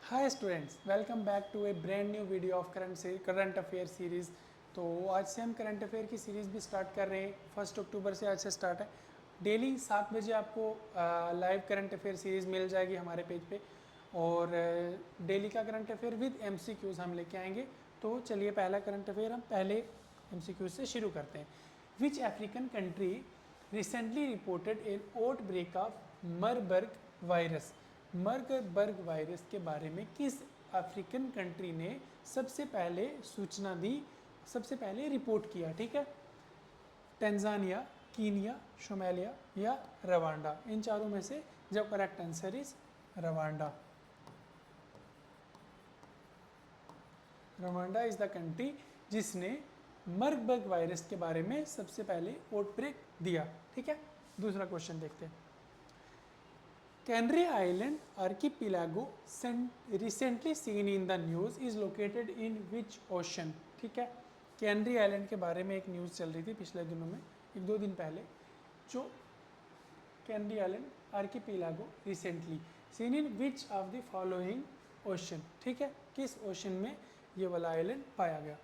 Hi students, welcome back to a brand new video of current affair series. तो आज से हम current affair की सीरीज़ भी स्टार्ट कर रहे हैं। 1 अक्टूबर से आज से स्टार्ट है। डेली 7 बजे आपको लाइव करंट अफेयर सीरीज़ मिल जाएगी हमारे पेज पे। और डेली का करंट अफेयर विद एमसीक्यूज हम लेके आएंगे। तो चलिए पहला करंट अफेयर हम पहले एमसीक्यूज से शुरू करते हैं। Which African country recently reported an outbreak of Marburg virus. Marburg virus के बारे में किस अफ्रीकन कंट्री ने सबसे पहले सूचना दी, सबसे पहले रिपोर्ट किया? ठीक है, टेंजानिया, कीनिया, सोमालिया या रवांडा। इन चारों में से जो correct answer is Rwanda. Rwanda is the country जिसने मरबर्ग वायरस के बारे में सबसे पहले आउटब्रेक दिया। ठीक है, दूसरा क्वेश्चन देखते हैं। Canary Island archipelago recently seen in the news is located in which ocean? ठीक है, कैनरी आइलैंड के बारे में एक न्यूज़ चल रही थी पिछले दिनों में, 1-2 दिन पहले, जो canary island archipelago recently seen in which of the following ocean. ठीक है, किस ओशन में ये वाला आइलैंड पाया गया?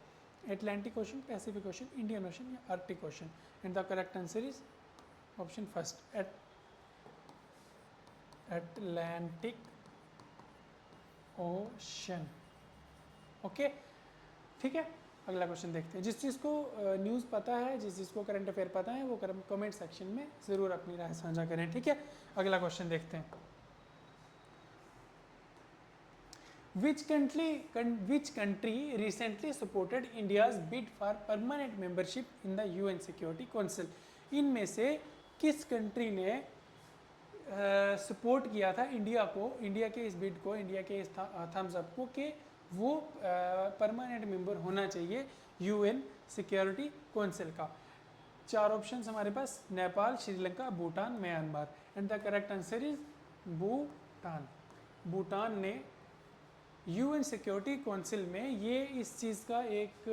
Atlantic Ocean, Pacific Ocean, Indian Ocean या Arctic Ocean? And the correct answer is option first, Atlantic Ocean. Okay, ठीक है, अगला क्वेश्चन देखते हैं। जिस चीज़ को न्यूज़ पता है, जिस चीज़ को करंट अफेयर पता है, वो कमेंट सेक्शन में ज़रूर अपनी राय साझा करें। ठीक है, अगला क्वेश्चन देखते हैं। Which country recently supported India's bid for permanent membership in the UN security council. इनमें से किस कंट्री ने सपोर्ट किया था इंडिया को, इंडिया के इस बिड को, इंडिया के इस थम्स अप को कि वो परमानेंट मेंबर होना चाहिए यूएन सिक्योरिटी काउंसिल का? 4 ऑप्शंस हमारे पास, Nepal, Sri Lanka, Bhutan, Myanmar. And the correct answer is Bhutan. Bhutan ने यूएन सिक्योरिटी काउंसिल में ये इस चीज़ का एक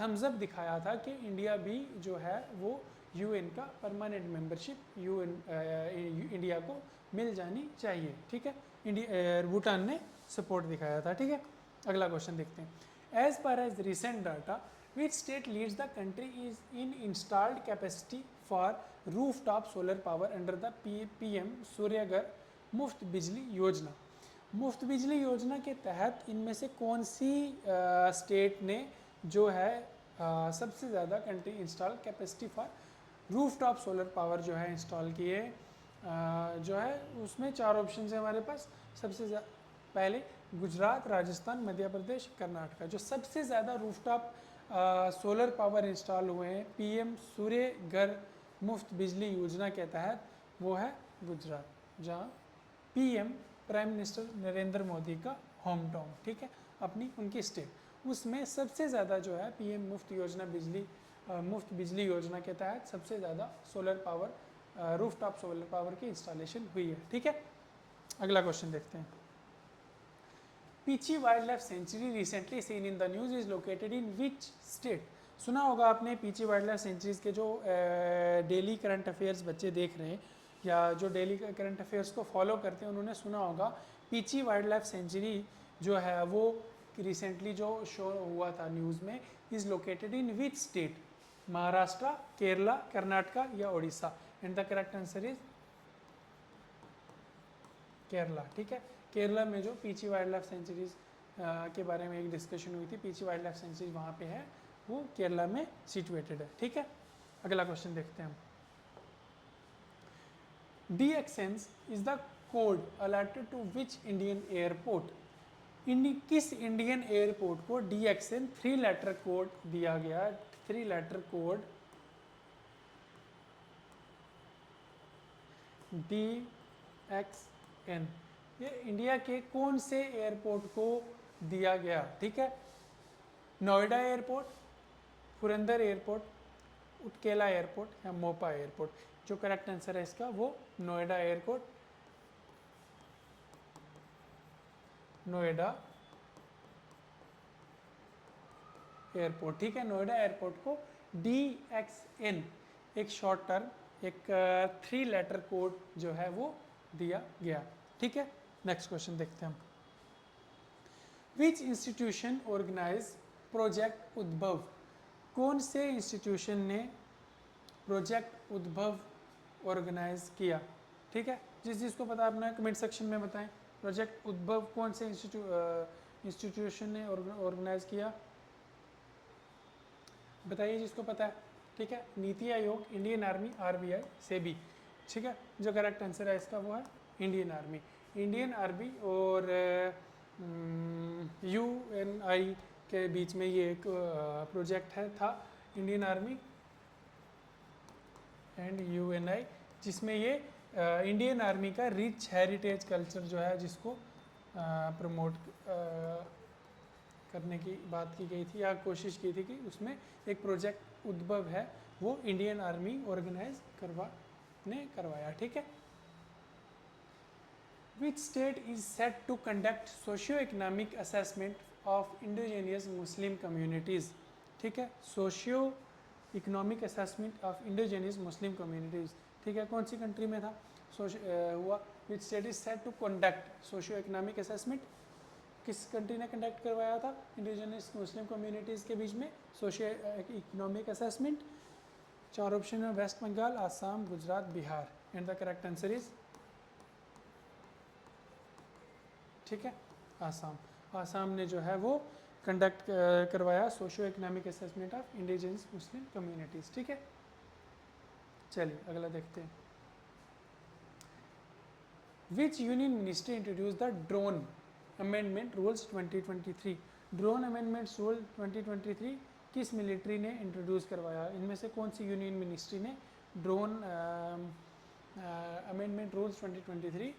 थम्स अप दिखाया था कि इंडिया भी जो है वो यूएन का परमानेंट मेंबरशिप इंडिया को मिल जानी चाहिए। ठीक है, भूटान ने सपोर्ट दिखाया था। ठीक है, अगला क्वेश्चन देखते हैं। As per as recent data, which state leads the country is in installed capacity for roof top solar power under the PM Suryaghar Muft Bijli योजना? मुफ्त बिजली योजना के तहत इनमें से कौन सी स्टेट ने जो है सबसे ज़्यादा country install capacity for roof top solar power जो है इंस्टॉल किए जो है? उसमें 4 ऑप्शन है हमारे पास। सबसे पहले गुजरात, राजस्थान, मध्य प्रदेश, कर्नाटका। जो सबसे ज़्यादा roof top solar power install हुए हैं पीएम सूर्य घर मुफ्त बिजली योजना के तहत, वो है गुजरात, जहाँ PM prime minister Narendra Modi का होम टाउन। ठीक है, अपनी उनकी स्टेट, उसमें सबसे ज़्यादा जो है पीएम मुफ्त बिजली योजना के तहत सबसे ज़्यादा solar power roof top solar power की इंस्टॉलेशन हुई है। ठीक है, अगला क्वेश्चन देखते हैं। Peechi wild life sanctuary recently seen in the news is located in which state? सुना होगा आपने पीची वाइल्ड लाइफ सेंचुरीज के जो डेली करंट अफेयर्स बच्चे देख रहे हैं या जो डेली करंट अफेयर्स को फॉलो करते हैं, उन्होंने सुना होगा पीची वाइल्ड लाइफ सेंचुरी जो है वो रिसेंटली जो शो हुआ था न्यूज़ में, is located in which state? Maharashtra, Kerala, Karnataka या Orissa? And the correct answer is Kerala. ठीक है, केरला में जो पीची वाइल्ड लाइफ सेंचुरीज के बारे में एक डिस्कशन हुई थी, पीची वाइल्ड लाइफ सेंचुरी वहाँ पे है, वो केरला में सिचुएटेड है। ठीक है, अगला क्वेश्चन देखते हैं हम। DXN is the code allotted to which Indian airport? किस इंडियन एयरपोर्ट को DXN 3 लेटर कोड दिया गया? 3 लेटर कोड DXN, ये इंडिया के कौन से एयरपोर्ट को दिया गया? ठीक है, Noida airport, Purandar airport, Utkela airport या मोपा एयरपोर्ट? जो करेक्ट आंसर है इसका वो नोएडा एयरपोर्ट, नोएडा एयरपोर्ट। ठीक है, नोएडा एयरपोर्ट को DXN एक शॉर्ट टर्म, एक 3 लेटर कोड जो है वो दिया गया। ठीक है, नेक्स्ट क्वेश्चन देखते हैं हम। विच इंस्टीट्यूशन ऑर्गेनाइज प्रोजेक्ट उद्भव, कौन से इंस्टीट्यूशन ने प्रोजेक्ट उद्भव ऑर्गेनाइज किया? ठीक है, जिस जिसको पता अपना कमेंट सेक्शन में बताएं, प्रोजेक्ट उद्भव कौन से इंस्टीट्यूशन ने ऑर्गेनाइज किया, बताइए जिसको पता है। ठीक है, NITI Aayog, Indian army, RBI, SEBI. ठीक है, जो करेक्ट आंसर है इसका वो है इंडियन आर्मी। इंडियन आर्मी और यूएनआई के बीच में ये एक प्रोजेक्ट है था, इंडियन आर्मी एंड यूएनआई, जिसमें ये इंडियन आर्मी का रिच हेरिटेज कल्चर जो है जिसको प्रमोट करने की बात की गई थी या कोशिश की थी कि उसमें एक प्रोजेक्ट उद्भव है वो इंडियन आर्मी ऑर्गेनाइज करवाया। ठीक है, which state is set to conduct socio economic assessment of indigenous Muslim communities? ठीक है, socio economic assessment of indigenous Muslim communities. ठीक है, कौन सी कंट्री में था हुआ? Which state is set to conduct socio economic assessment, किस कंट्री ने कंडक्ट करवाया था इंडिजीनियस मुस्लिम कम्युनिटीज़ के बीच में सोशियो इकोनॉमिक असेसमेंट? चार ऑप्शन है, West Bengal, Assam, Gujarat, Bihar, and the correct answer is, ठीक है, आसाम। आसाम ने जो है वो कंडक्ट करवाया socio economic assessment of indigenous Muslim communities. ठीक है, चलिए अगला देखते हैं। Which union ministry introduce the drone amendment rules 2023? Drone amendments rule 2023 किस मिलिट्री ने इंट्रोड्यूस करवाया? इनमें से कौन सी यूनियन मिनिस्ट्री ने ड्रोन अमेंडमेंट रूल्स 2023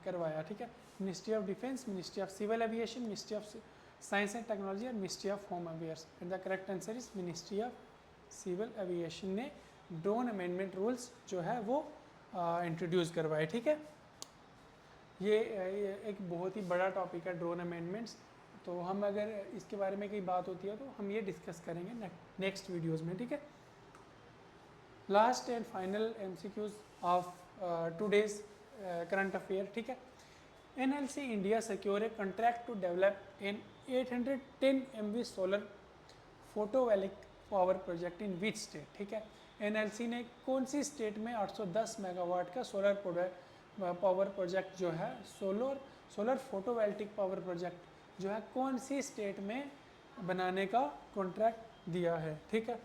करवाया? ठीक है, ministry of defence, ministry of civil aviation, ministry of science and technology और ministry of home affairs, and the correct answer is ministry of civil aviation ने ड्रोन अमेंडमेंट रूल्स जो है वो introduce करवाए। ठीक है, ये एक बहुत ही बड़ा टॉपिक है ड्रोन अमेंडमेंट्स, तो हम अगर इसके बारे में कई बात होती है तो हम ये डिस्कस करेंगे नेक्स्ट वीडियोस में। ठीक है, last and final MCQs of today's current affair. ठीक है, NLC India secure a contract to develop an 810 MV solar photovoltaic power project in which state? ठीक है, NLC ने कौन सी स्टेट में 810 मेगावाट का सोलर पावर प्रोजेक्ट जो है सोलर फोटोवोल्टिक पावर प्रोजेक्ट जो है कौन सी स्टेट में बनाने का कॉन्ट्रैक्ट दिया है? ठीक है,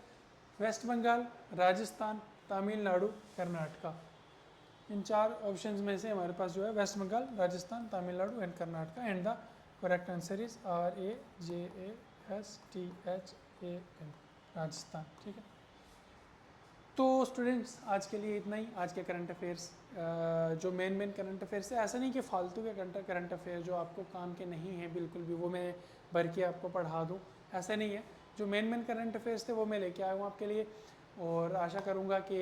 वेस्ट बंगाल, राजस्थान, तमिलनाडु, कर्नाटका। इन चार ऑप्शंस में से हमारे पास जो है West Bengal, Rajasthan, Tamil Nadu and Karnataka, and the correct answer is RAJASTHAN, Rajasthan. ठीक है, तो स्टूडेंट्स आज के लिए इतना ही। आज के करंट अफेयर्स जो मेन करंट अफेयर्स है, ऐसा नहीं कि फालतू के करंट अफेयर जो आपको काम के नहीं हैं बिल्कुल भी, वो मैं भर के आपको पढ़ा दूँ, ऐसा नहीं है। जो मेन करंट अफेयर्स थे वो मैं लेके आया हूँ आपके लिए, और आशा करूँगा कि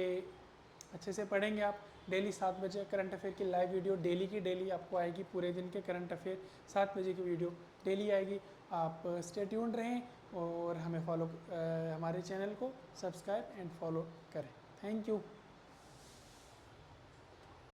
अच्छे से पढ़ेंगे आप। डेली 7 बजे करंट अफेयर की लाइव वीडियो डेली की डेली आपको आएगी, पूरे दिन के करंट अफेयर 7 बजे की वीडियो डेली आएगी। आप स्टे ट्यून्ड रहें और हमें फॉलो हमारे चैनल को सब्सक्राइब एंड फॉलो करें। Thank you.